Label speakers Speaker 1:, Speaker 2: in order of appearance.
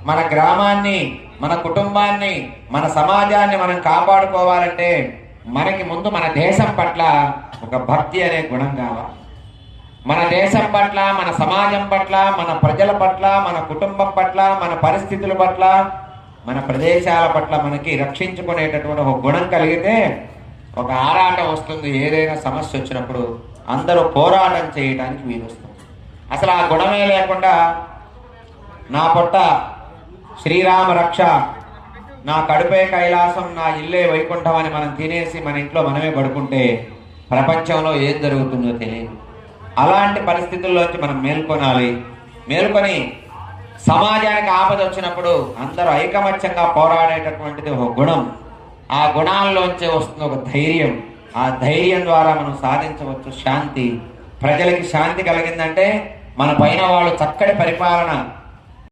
Speaker 1: మన గ్రామాన్ని, మన కుటుంబాన్ని, మన సమాజాన్ని మనం కాపాడుకోవాలంటే మనకి ముందు మన దేశం పట్ల ఒక భక్తి అనే గుణం కావాలి. మన దేశం పట్ల, మన సమాజం పట్ల, మన ప్రజల పట్ల, మన కుటుంబం పట్ల, మన పరిస్థితుల పట్ల, మన ప్రదేశాల పట్ల మనకి రక్షించుకునేటటువంటి ఒక గుణం కలిగితే ఒక ఆరాటం వస్తుంది. ఏదైనా సమస్య వచ్చినప్పుడు అందరూ పోరాటం చేయడానికి వీలు వస్తుంది. అసలు ఆ గుణమే లేకుండా నా పొట్ట శ్రీరామ రక్ష, నా కడుపే కైలాసం, నా ఇల్లే వైకుంఠం అని మనం తినేసి మన ఇంట్లో మనమే పడుకుంటే ప్రపంచంలో ఏం జరుగుతుందో తెలియదు. అలాంటి పరిస్థితుల్లోంచి మనం మేల్కొనాలి. మేల్కొని సమాజానికి ఆపద వచ్చినప్పుడు అందరూ ఐకమత్యంగా పోరాడేటటువంటిది ఒక గుణం. ఆ గుణాల్లోంచి వస్తుంది ఒక ధైర్యం. ఆ ధైర్యం ద్వారా మనం సాధించవచ్చు శాంతి. ప్రజలకి శాంతి కలిగిందంటే మన పైన వాళ్ళు చక్కటి పరిపాలన